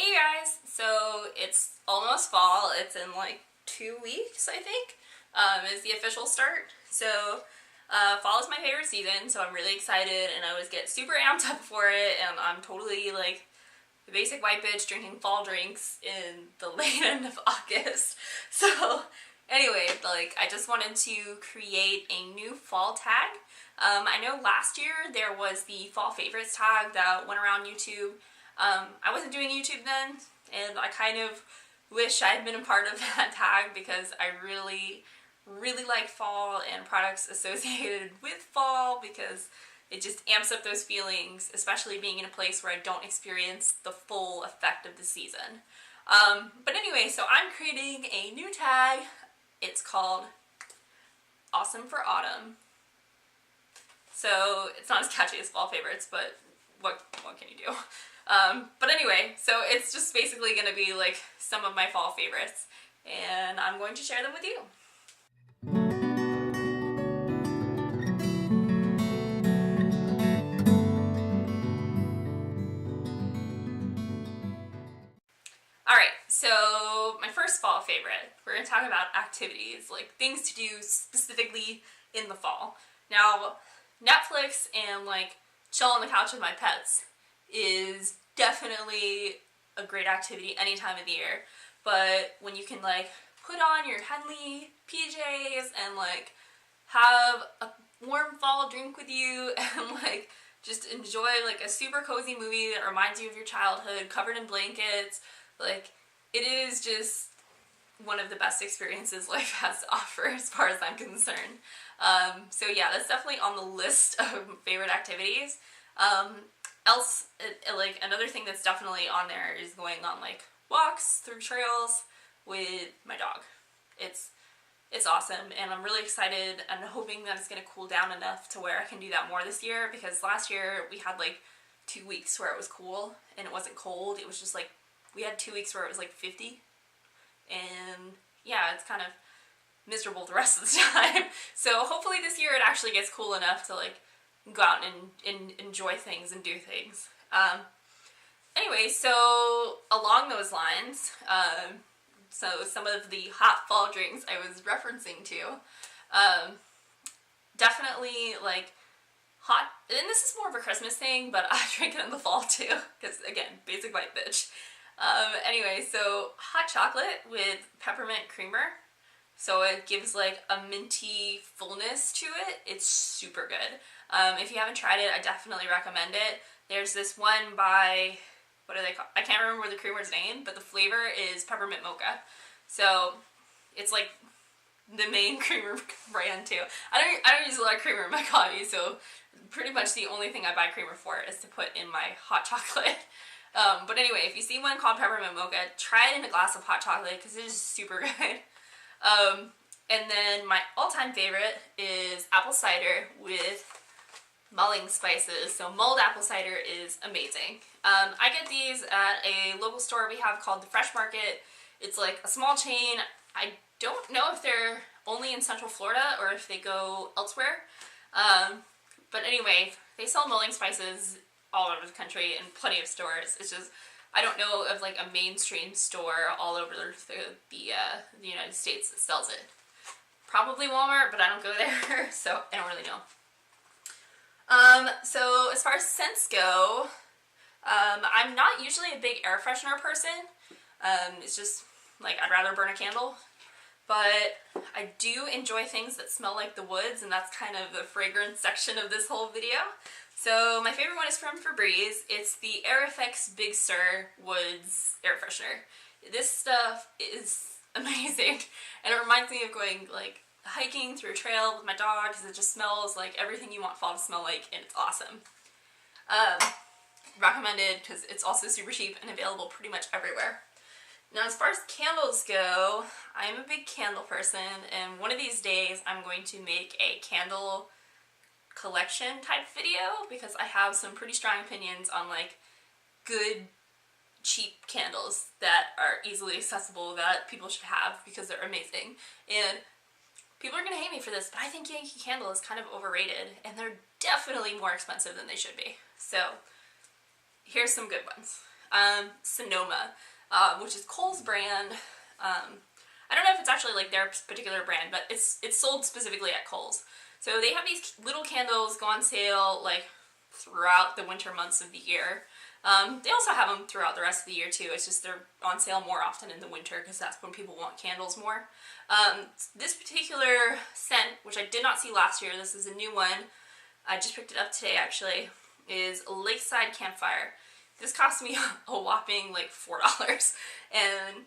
Hey guys! So it's almost fall. It's in like 2 weeks, I think, is the official start. So fall is my favorite season, so I'm really excited and I always get super amped up for it, and I'm totally like the basic white bitch drinking fall drinks in the late end of August. So anyway, like I just wanted to create a new fall tag. I know last year there was the fall favorites tag that went around YouTube. I wasn't doing YouTube then, and I kind of wish I had been a part of that tag because I really like fall and products associated with fall because it just amps up those feelings, especially being in a place where I don't experience the full effect of the season. But anyway, so I'm creating a new tag. It's called Awesome for Autumn. So it's not as catchy as fall favorites, but what can you do? But anyway, so it's just basically going to be like some of my fall favorites, and I'm going to share them with you. Alright, so my first fall favorite, we're going to talk about activities, like things to do specifically in the fall. Now, Netflix and like chill on the couch with my pets is definitely a great activity any time of the year, but when you can like put on your Henley PJs and like have a warm fall drink with you and like just enjoy like a super cozy movie that reminds you of your childhood covered in blankets, like it is just one of the best experiences life has to offer as far as I'm concerned. So yeah, that's definitely on the list of favorite activities. Like another thing that's definitely on there is going on like walks through trails with my dog. It's awesome, and I'm really excited and hoping that it's going to cool down enough to where I can do that more this year, because last year we had like 2 weeks where it was cool and it wasn't cold. It was just like we had 2 weeks where it was like 50, and yeah, it's kind of miserable the rest of the time. So hopefully this year it actually gets cool enough to like go out and enjoy things and do things. Anyway, so along those lines, so some of the hot fall drinks I was referencing to, definitely like hot, and this is more of a Christmas thing, but I drink it in the fall too, because again, basic white bitch. Anyway, so hot chocolate with peppermint creamer. So it gives like a minty fullness to it. It's super good. If you haven't tried it, I definitely recommend it. There's this one by, what are they called? I can't remember the creamer's name, but the flavor is peppermint mocha. So it's like the main creamer brand too. I don't use a lot of creamer in my coffee, so pretty much the only thing I buy creamer for is to put in my hot chocolate. But anyway, if you see one called peppermint mocha, try it in a glass of hot chocolate because it is super good. And then my all-time favorite is apple cider with mulling spices. So mulled apple cider is amazing. I get these at a local store we have called the Fresh Market. It's like a small chain. I don't know if they're only in Central Florida or if they go elsewhere. But anyway, they sell mulling spices all over the country in plenty of stores. It's just, I don't know of like a mainstream store all over the United States that sells it. Probably Walmart, but I don't go there, so I don't really know. So as far as scents go, I'm not usually a big air freshener person. It's just like I'd rather burn a candle, but I do enjoy things that smell like the woods, and that's kind of the fragrance section of this whole video. So my favorite one is from Febreze. It's the Air Effects Big Sur Woods air freshener. This stuff is amazing, and it reminds me of going like hiking through a trail with my dog because it just smells like everything you want fall to smell like, and it's awesome. Recommended because it's also super cheap and available pretty much everywhere. Now as far as candles go, I'm a big candle person, and one of these days I'm going to make a candle collection type video because I have some pretty strong opinions on like good cheap candles that are easily accessible that people should have because they're amazing. And people are going to hate me for this, but I think Yankee Candle is kind of overrated, and they're definitely more expensive than they should be. So here's some good ones. Sonoma, which is Kohl's brand. I don't know if it's actually like their particular brand, but it's sold specifically at Kohl's. So they have these little candles go on sale like throughout the winter months of the year. They also have them throughout the rest of the year too. It's just they're on sale more often in the winter because that's when people want candles more. This particular scent, which I did not see last year, this is a new one, I just picked it up today actually, is Lakeside Campfire. This cost me a whopping like $4 and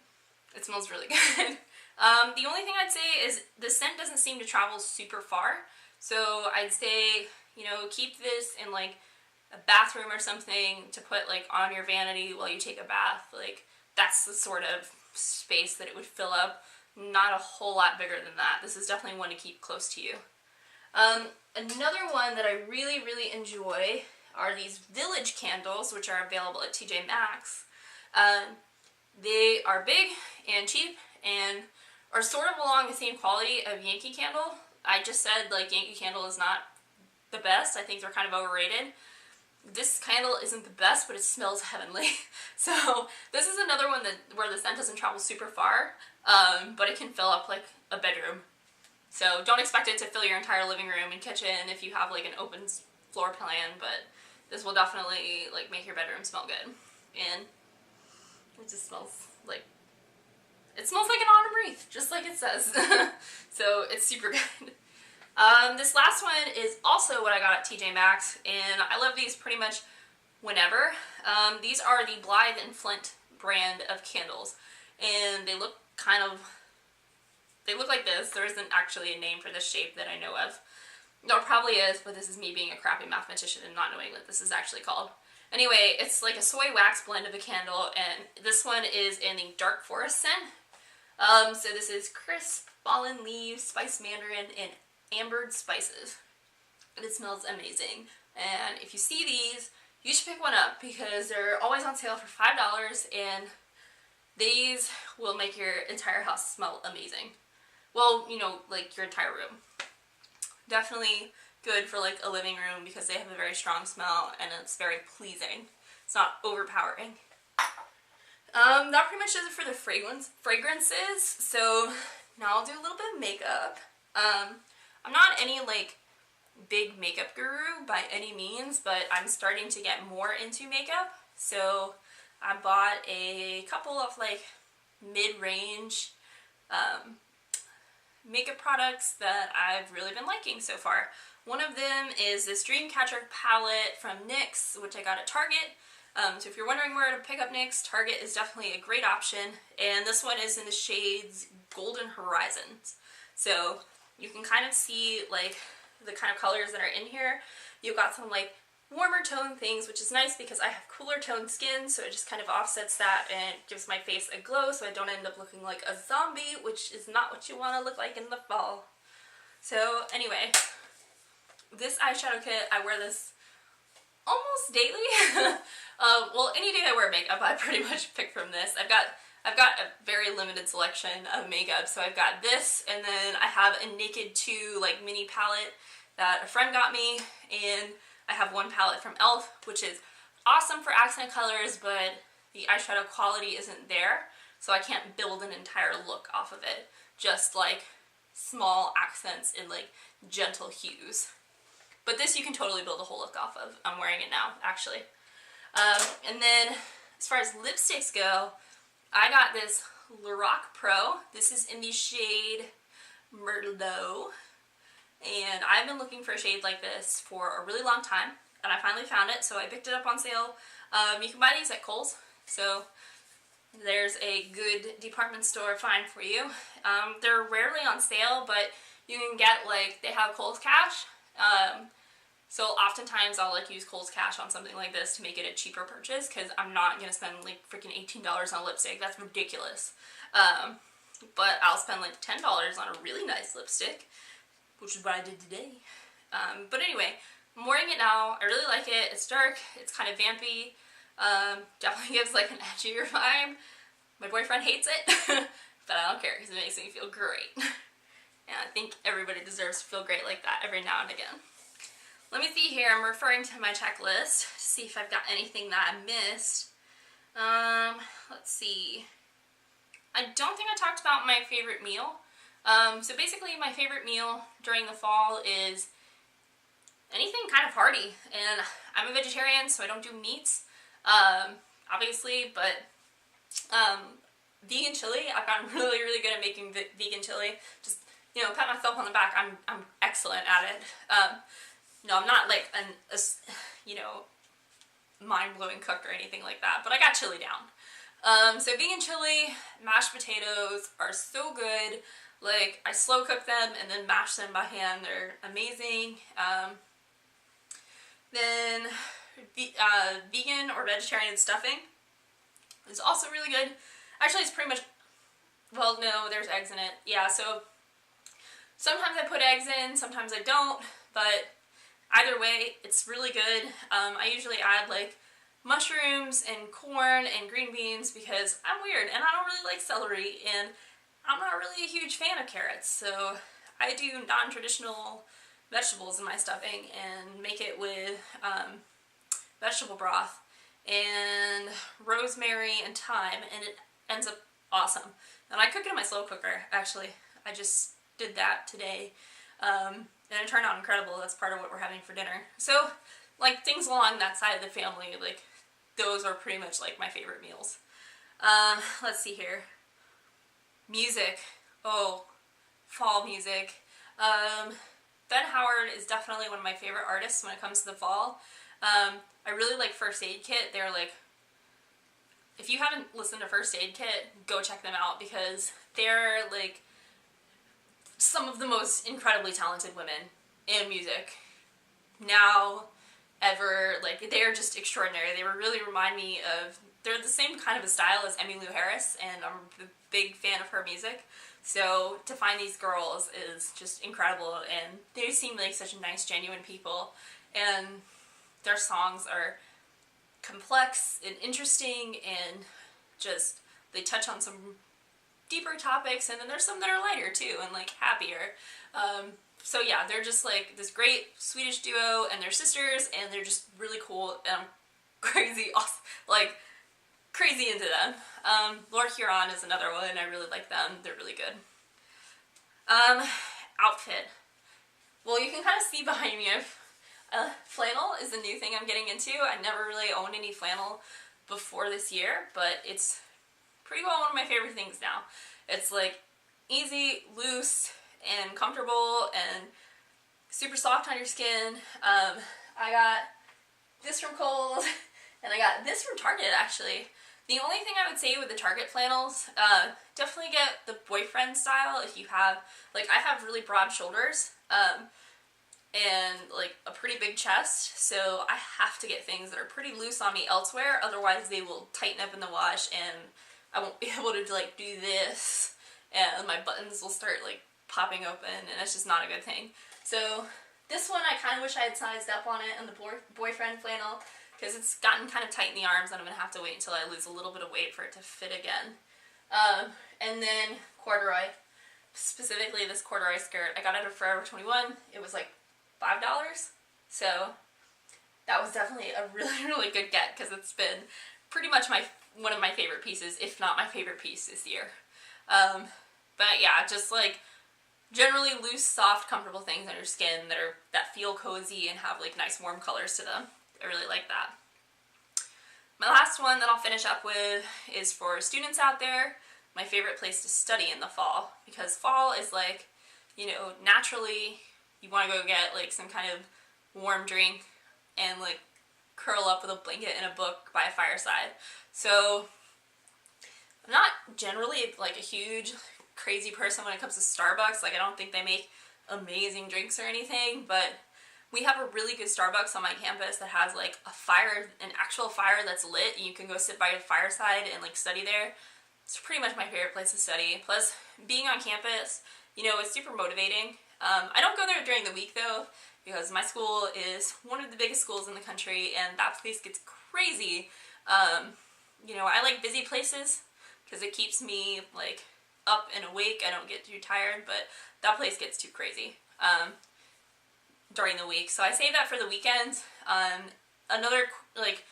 it smells really good. The only thing I'd say is the scent doesn't seem to travel super far, so I'd say, you know, keep this in like a bathroom or something to put like on your vanity while you take a bath. Like that's the sort of space that it would fill up. Not a whole lot bigger than that. This is definitely one to keep close to you. Another one that I really, really enjoy are these Village candles, which are available at TJ Maxx. They are big and cheap and are sort of along the same quality of Yankee Candle. I just said like Yankee Candle is not the best. I think they're kind of overrated. This candle isn't the best, but it smells heavenly. So this is another one where the scent doesn't travel super far, but it can fill up like a bedroom. So don't expect it to fill your entire living room and kitchen if you have like an open floor plan, but this will definitely like make your bedroom smell good. And it just smells like, it smells like an autumn wreath, just like it says. So it's super good. This last one is also what I got at TJ Maxx, and I love these pretty much whenever. These are the Blythe and Flint brand of candles, and they look they look like this. There isn't actually a name for this shape that I know of. No, it probably is, but this is me being a crappy mathematician and not knowing what this is actually called. Anyway, it's like a soy wax blend of a candle, and this one is in the Dark Forest scent. So this is crisp fallen leaves, spiced mandarin, and ambered spices. And it smells amazing. And if you see these, you should pick one up because they're always on sale for $5, and these will make your entire house smell amazing. Well, you know, like your entire room. Definitely good for like a living room because they have a very strong smell and it's very pleasing. It's not overpowering. That pretty much does it for the fragrances. So now I'll do a little bit of makeup. I'm not any like big makeup guru by any means, but I'm starting to get more into makeup. So I bought a couple of like mid-range makeup products that I've really been liking so far. One of them is this Dreamcatcher palette from NYX, which I got at Target. So if you're wondering where to pick up NYX, Target is definitely a great option. And this one is in the shades Golden Horizons. So you can kind of see like the kind of colors that are in here. You've got some like warmer tone things, which is nice because I have cooler toned skin, so it just kind of offsets that and gives my face a glow so I don't end up looking like a zombie, which is not what you want to look like in the fall. So anyway, this eyeshadow kit, I wear this almost daily. Well, any day I wear makeup, I pretty much pick from this. I've got a very limited selection of makeup, so I've got this, and then I have a Naked 2 like mini palette that a friend got me, and I have one palette from e.l.f., which is awesome for accent colors, but the eyeshadow quality isn't there, so I can't build an entire look off of it. Just like small accents in like gentle hues. But this you can totally build a whole look off of. I'm wearing it now, actually. And then as far as lipsticks go, I got this Lorac Pro. This is in the shade Merlot. And I've been looking for a shade like this for a really long time, and I finally found it, so I picked it up on sale. You can buy these at Kohl's, so there's a good department store find for you. They're rarely on sale, but you can get, like, they have Kohl's Cash, so oftentimes I'll, like, use Kohl's Cash on something like this to make it a cheaper purchase, because I'm not going to spend, like, freaking $18 on lipstick. That's ridiculous. But I'll spend, like, $10 on a really nice lipstick, which is what I did today. But anyway, I'm wearing it now. I really like it. It's dark. It's kind of vampy. Definitely gives like an edgier vibe. My boyfriend hates it, but I don't care because it makes me feel great. And I think everybody deserves to feel great like that every now and again. Let me see here. I'm referring to my checklist to see if I've got anything that I missed. Let's see. I don't think I talked about my favorite meal. So basically my favorite meal during the fall is anything kind of hearty. And I'm a vegetarian, so I don't do meats, obviously, but vegan chili, I've gotten really, really good at making vegan chili. Just, pat myself on the back. I'm excellent at it. No, I'm not like mind-blowing cook or anything like that, but I got chili down. So vegan chili, mashed potatoes are so good. Like, I slow cook them and then mash them by hand. They're amazing. Then vegan or vegetarian stuffing is also really good. Actually, it's pretty much, well, no, there's eggs in it. Yeah, so sometimes I put eggs in, sometimes I don't, but either way, it's really good. I usually add like mushrooms and corn and green beans because I'm weird and I don't really like celery and I'm not really a huge fan of carrots. So I do non-traditional vegetables in my stuffing and make it with vegetable broth and rosemary and thyme, and it ends up awesome. And I cook it in my slow cooker, actually. I just did that today. And it turned out incredible. That's part of what we're having for dinner. So, like, things along that side of the family, like, those are pretty much, like, my favorite meals. Let's see here. Music. Oh, fall music. Ben Howard is definitely one of my favorite artists when it comes to the fall. I really like First Aid Kit. They're, like, if you haven't listened to First Aid Kit, go check them out because they're, like, some of the most incredibly talented women in music now, ever. Like, they're just extraordinary. They really remind me of, they're the same kind of a style as Emmylou Harris, and I'm a big fan of her music. So to find these girls is just incredible, and they seem like such nice, genuine people, and their songs are complex and interesting, and just, they touch on some deeper topics, and then there's some that are lighter too, and like happier. So yeah, they're just like this great Swedish duo, and they're sisters, and they're just really cool, and I'm crazy, awesome, like crazy into them. Lord Huron is another one, I really like them, they're really good. Outfit. Well, you can kind of see behind me, flannel is the new thing I'm getting into. I never really owned any flannel before this year, but it's pretty well one of my favorite things now. It's like easy, loose, and comfortable, and super soft on your skin. I got this from Kohl's, and I got this from Target, actually. The only thing I would say with the Target flannels, definitely get the boyfriend style if you have, like, I have really broad shoulders, and like a pretty big chest, so I have to get things that are pretty loose on me elsewhere, otherwise they will tighten up in the wash and I won't be able to like do this, and my buttons will start like popping open, and it's just not a good thing. So this one I kind of wish I had sized up on it, on the boyfriend flannel, because it's gotten kind of tight in the arms, and I'm going to have to wait until I lose a little bit of weight for it to fit again. And then corduroy, specifically this corduroy skirt. I got it at Forever 21. It was like $5, so that was definitely a really, really good get, because it's been pretty much one of my favorite pieces, if not my favorite piece this year. But yeah, just like generally loose, soft, comfortable things on your skin that feel cozy and have like nice warm colors to them. I really like that. My last one that I'll finish up with is for students out there. My favorite place to study in the fall, because fall is like, naturally you want to go get like some kind of warm drink and like curl up with a blanket and a book by a fireside. So I'm not generally like a huge crazy person when it comes to Starbucks. Like, I don't think they make amazing drinks or anything, but we have a really good Starbucks on my campus that has like a fire, an actual fire that's lit, and you can go sit by a fireside and like study there. It's pretty much my favorite place to study. Plus, being on campus, it's super motivating. I don't go there during the week though, because my school is one of the biggest schools in the country, and that place gets crazy. I like busy places because it keeps me like up and awake. I don't get too tired, but that place gets too crazy during the week. So I save that for the weekends. Another like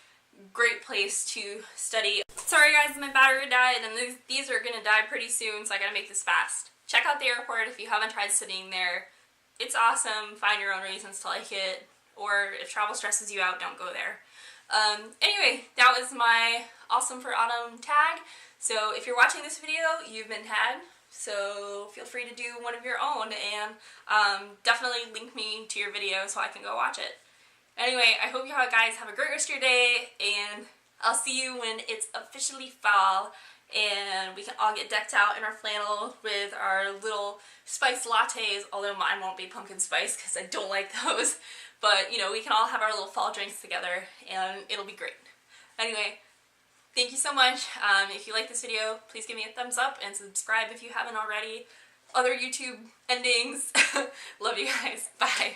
great place to study. Sorry guys, my battery died and these are gonna die pretty soon, so I gotta make this fast. Check out the airport if you haven't tried studying there. It's awesome. Find your own reasons to like it, or if travel stresses you out, don't go there. Anyway, that was my Awesome for Autumn tag. So if you're watching this video, you've been tagged. So feel free to do one of your own, and definitely link me to your video so I can go watch it. Anyway, I hope you guys have a great rest of your day, and I'll see you when it's officially fall and we can all get decked out in our flannel with our little spiced lattes, although mine won't be pumpkin spice because I don't like those. But, you know, we can all have our little fall drinks together and it'll be great. Anyway, thank you so much. If you like this video, please give me a thumbs up and subscribe if you haven't already. Other YouTube endings. Love you guys. Bye.